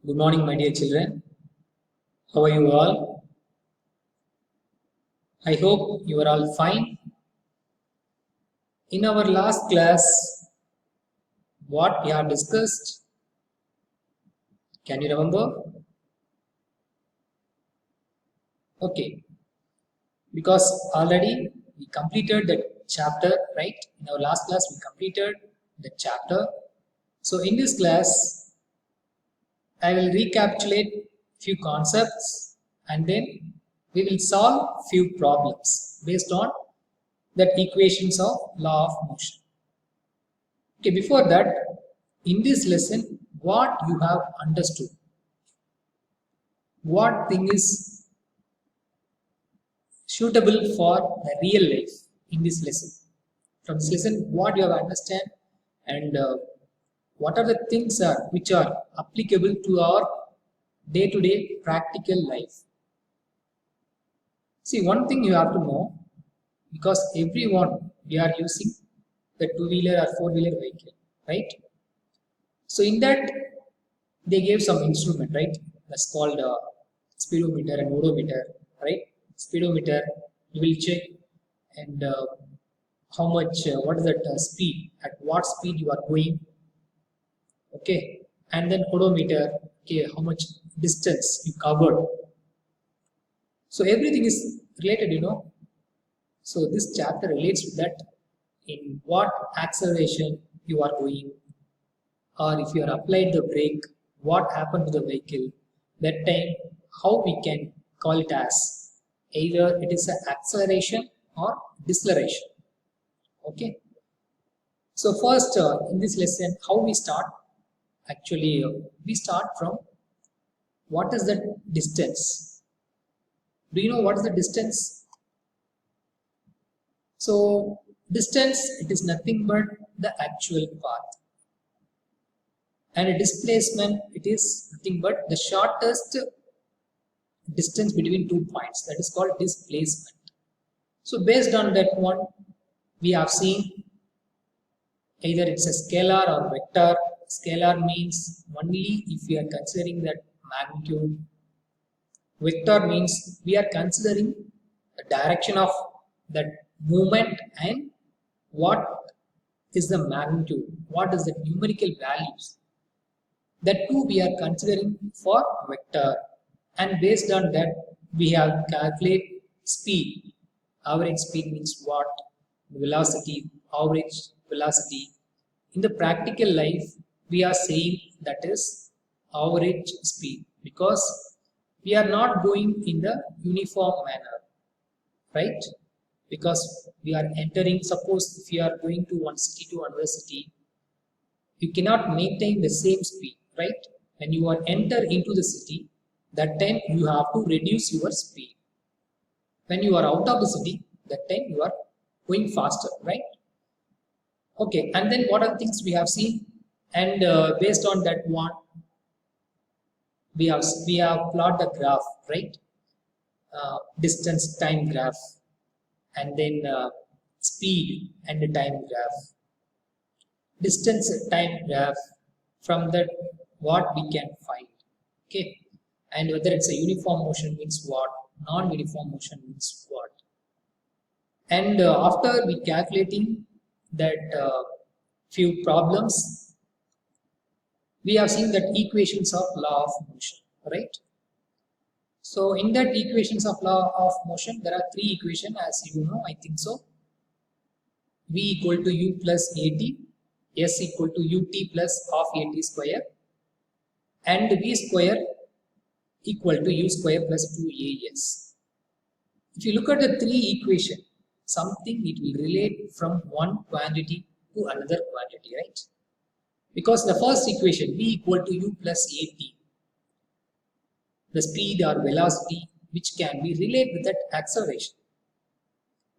Good morning, my dear children. How are you all? I hope you are all fine. In our last class, what we have discussed, can you remember? Okay, because already we completed the chapter, right? In our last class, we completed the chapter. So in this class, I will recapitulate few concepts and then we will solve few problems based on that equations of law of motion. Okay, before that, in this lesson, what you have understood, what thing is suitable for the real life in this lesson. From this lesson, what you have understand and what are the things which are applicable to our day-to-day practical life. See, one thing you have to know, because everyone we are using the two-wheeler or four-wheeler vehicle, right? So in that, they gave some instrument, right? That's called speedometer and odometer, right? Speedometer, you will check and how much, what is that speed, at what speed you are going, okay? And then odometer, okay, how much distance you covered. So everything is related, you know. So this chapter relates with that, in what acceleration you are going, or if you are applied the brake, what happened to the vehicle, that time how we can call it as either it is an acceleration or deceleration. Okay. So first in this lesson, how we start? Actually, we start from what is the distance. Do you know what is the distance? So distance, it is nothing but the actual path. And a displacement, it is nothing but the shortest distance between 2 points, that is called displacement. So based on that one, we have seen either it's a scalar or vector. Scalar means only if we are considering that magnitude. Vector means we are considering the direction of that movement and what is the magnitude, what is the numerical values. That too we are considering for vector, and based on that we have calculate speed. Average speed means what? Velocity, average velocity. In the practical life, we are saying that is average speed, because we are not going in the uniform manner, right? Because we are entering, suppose if you are going to one city to another city, you cannot maintain the same speed, right? When you are enter into the city, that time you have to reduce your speed. When you are out of the city, that time you are going faster, right? Okay, and then what are the things we have seen? And based on that one, we have plot the graph, right? Distance time graph, and then speed and the time graph. Distance time graph, from that what we can find, okay? And whether it's a uniform motion means what, non-uniform motion means what. And after we calculating that few problems, we have seen that equations of law of motion, right? So in that equations of law of motion, there are three equations, as you know, I think so. V equal to u plus at, s equal to ut plus half at square, and v square equal to u square plus 2as. If you look at the three equation, something it will relate from one quantity to another quantity, right? Because the first equation, v equal to u plus at, the speed or velocity which can be related with that acceleration.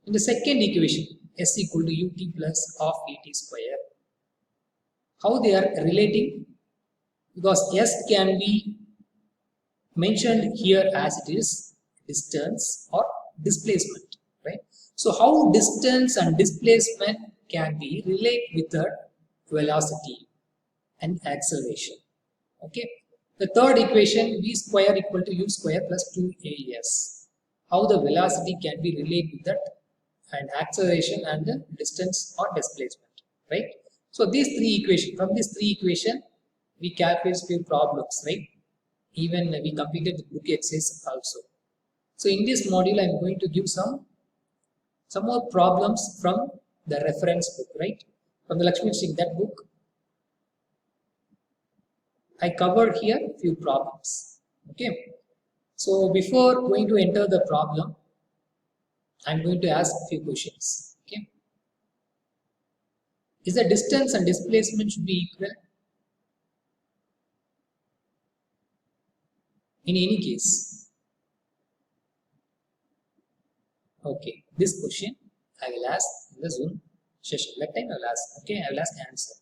In the second equation, s equal to ut plus half at square, how they are relating? Because s can be mentioned here as it is distance or displacement, right? So how distance and displacement can be related with the velocity and acceleration, okay? The third equation, v square equal to u square plus 2as. How the velocity can be related with that and acceleration and the distance or displacement, right? So these three equations, from these three equations, we calculate few problems, right? Even we completed the book exercise also. So in this module, I'm going to give some more problems from the reference book, right? From the Lakshmi Singh, that book. I covered here few problems. Okay. So before going to enter the problem, I'm going to ask a few questions. Okay. Is the distance and displacement should be equal? In any case. Okay. This question I will ask in the Zoom session. That time I will ask. Okay. I will ask answer.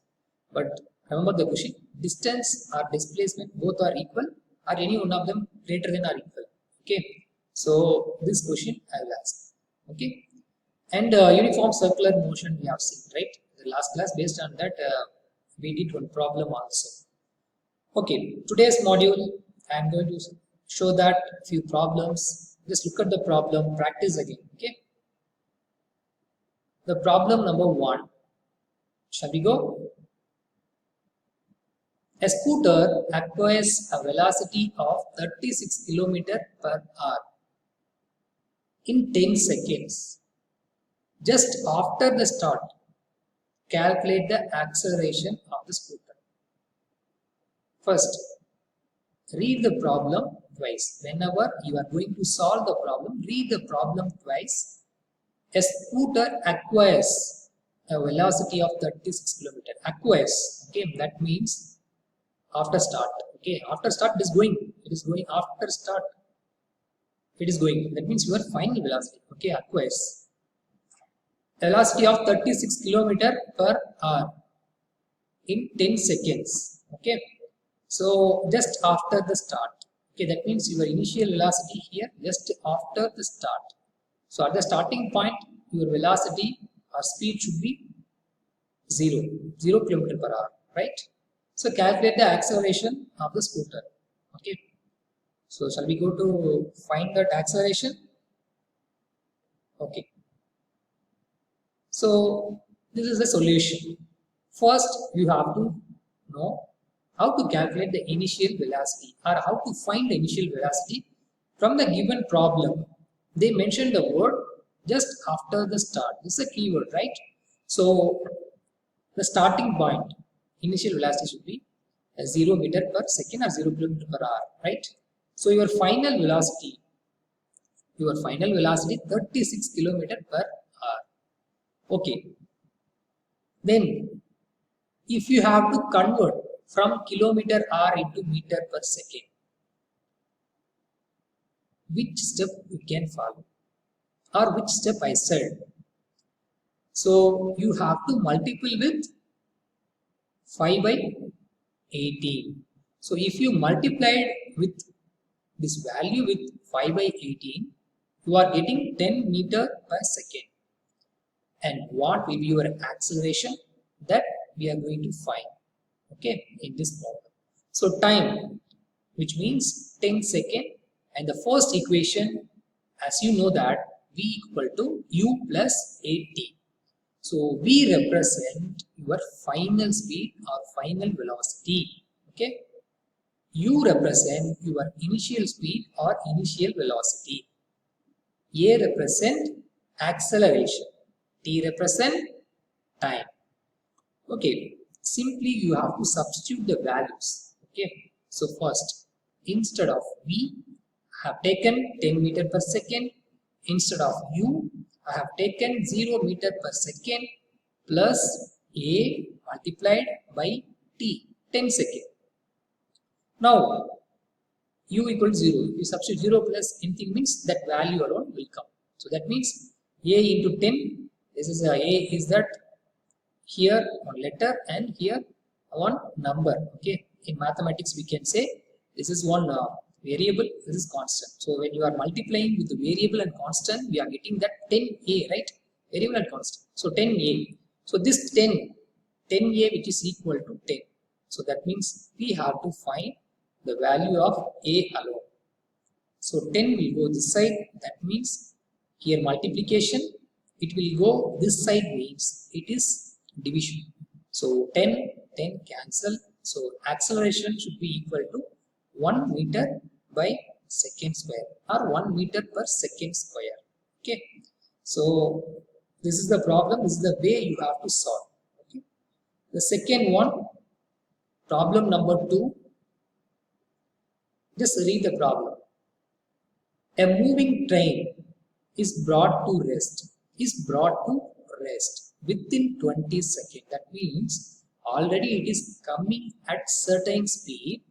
But remember the question, distance or displacement both are equal or any one of them greater than or equal. Okay. So this question I will ask. Okay. And uniform circular motion we have seen, right? The last class, based on that we did one problem also. Okay. Today's module I am going to show that few problems. Just look at the problem, practice again. Okay. The problem number 1. Shall we go? A scooter acquires a velocity of 36 km per hour in 10 seconds. Just after the start, calculate the acceleration of the scooter. First, read the problem twice. Whenever you are going to solve the problem, read the problem twice. A scooter acquires a velocity of 36 km. Acquires, okay, that means after start. Okay, after start it is going after start, it is going, that means your final velocity. Okay, acquires velocity of 36 km per hour in 10 seconds. Okay, so just after the start. Okay, that means your initial velocity here just after the start. So at the starting point, your velocity or speed should be 0 km per hour, right? So calculate the acceleration of the scooter. Okay. So shall we go to find that acceleration? Okay. So this is the solution. First, you have to know how to calculate the initial velocity or how to find the initial velocity from the given problem. They mentioned the word just after the start. This is a keyword, right? So the starting point, initial velocity should be 0 meter per second or 0 km per hour, right? So your final velocity 36 km per hour. Okay. Then if you have to convert from kilometer hour into meter per second, which step you can follow or which step I said? So you have to multiply with 5 by 18. So if you multiplied with this value with 5 by 18, you are getting 10 meter per second. And what will be your acceleration? That we are going to find, okay, in this problem. So time, which means 10 second, and the first equation, as you know that v equal to u plus at. So v represent your final speed or final velocity. Okay. U represent your initial speed or initial velocity. A represent acceleration. T represent time. Okay. Simply you have to substitute the values. Okay. So first, instead of v, I have taken 10 meter per second. Instead of u, I have taken 0 meter per second plus a multiplied by t, 10 second. Now, u equals 0. If you substitute 0 plus anything means that value alone will come. So that means a into 10, this is a is that here one letter and here one number. Okay, in mathematics we can say this is one variable, this is constant. So when you are multiplying with the variable and constant, we are getting that 10a, right? Variable and constant. So 10a. So this 10a which is equal to 10. So that means we have to find the value of A alone. So 10 will go this side, that means here multiplication, it will go this side means it is division. So 10 cancel. So acceleration should be equal to 1 meter by second square or 1 meter per second square. Okay. So this is the problem, this is the way you have to solve. Okay. The second one, problem number 2, just read the problem. A moving train is brought to rest within 20 seconds. That means already it is coming at certain speed,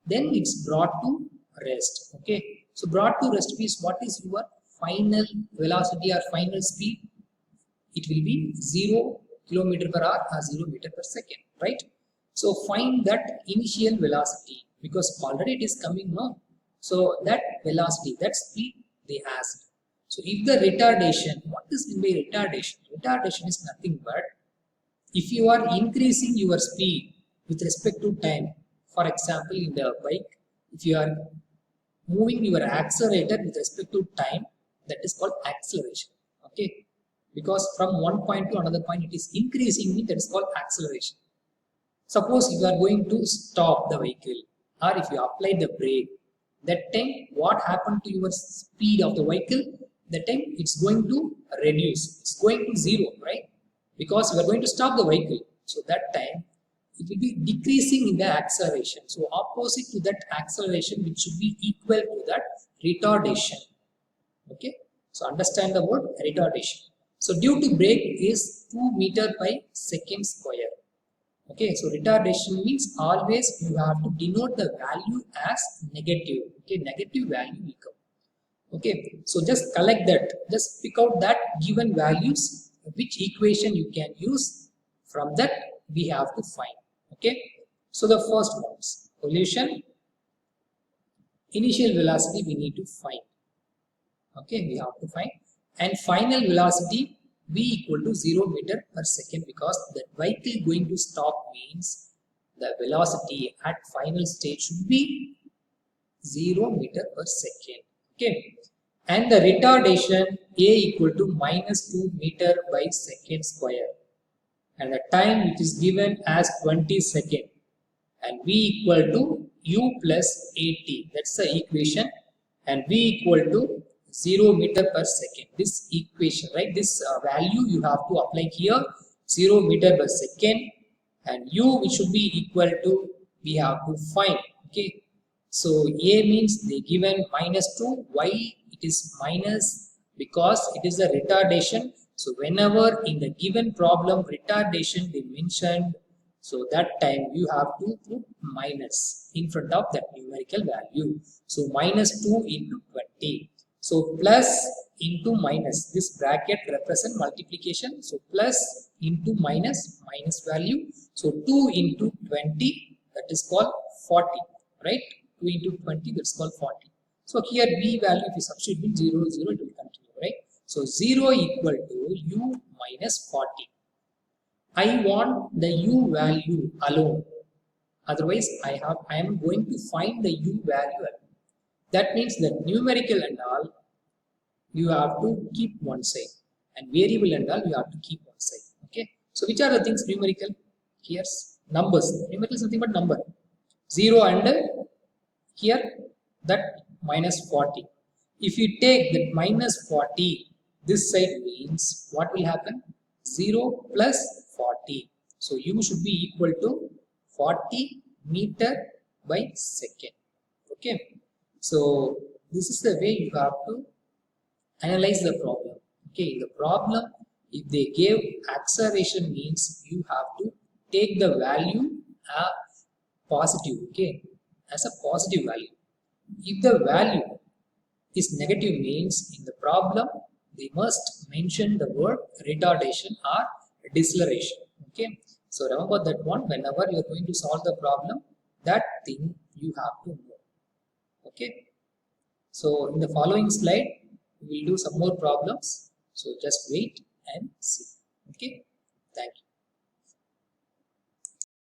then it's brought to rest. Okay, so brought to rest means what is your final velocity or final speed? It will be 0 kilometer per hour or 0 meter per second, right? So find that initial velocity, because already it is coming now. So that velocity, that speed they asked. So if the retardation, what is mean by retardation? Retardation is nothing but if you are increasing your speed with respect to time. For example, in the bike, if you are moving your accelerator with respect to time, that is called acceleration. Okay, because from one point to another point it is increasing, that is called acceleration. Suppose you are going to stop the vehicle, or if you apply the brake, that time what happened to your speed of the vehicle? That time it's going to reduce, it's going to 0, right? Because we are going to stop the vehicle. So that time it will be decreasing in the acceleration. So opposite to that acceleration, which should be equal to that retardation. Okay, so understand the word retardation. So due to brake is 2 meter by second square. Okay, so retardation means always you have to denote the value as negative. Okay, negative value will come. Okay, so just collect that, just pick out that given values, which equation you can use. From that we have to find. Okay, so the first one's solution, initial velocity we need to find. Okay, we have to find, and final velocity v equal to 0 meter per second, because the vehicle going to stop means the velocity at final stage should be 0 meter per second. Okay, and the retardation a equal to minus 2 meter by second square, and the time which is given as 20 seconds, and v equal to u plus at, that's the equation, and v equal to 0 meter per second. This equation, right, this value you have to apply here, 0 meter per second, and u which should be equal to, we have to find. Okay, so a means they given minus 2, why it is minus? Because it is a retardation. So whenever in the given problem retardation they mentioned, so that time you have to put minus in front of that numerical value. So minus 2 into 20. So plus into minus, this bracket represent multiplication. So plus into minus, minus value. So 2 into 20, that is called 40, right? 2 into 20, that's called 40. So here v value, if you substitute 0, 0, it will continue, right? So 0 equal to u minus 40. I want the u value alone. Otherwise, I am going to find the u value alone. That means that numerical and all you have to keep one side, and variable and all you have to keep one side. Okay, so which are the things numerical? Here's numbers. Numerical is nothing but number. 0 and here that minus 40. If you take that minus 40 this side means what will happen? 0 plus 40. So u should be equal to 40 meter by second. Okay, so this is the way you have to analyze the problem. Okay, the problem, if they gave acceleration means you have to take the value positive. Okay, as a positive value. If the value is negative means in the problem they must mention the word retardation or deceleration. Okay, so remember that one, whenever you are going to solve the problem, that thing you have to know. Okay, so in the following slide we will do some more problems, so just wait and see. Okay, thank you.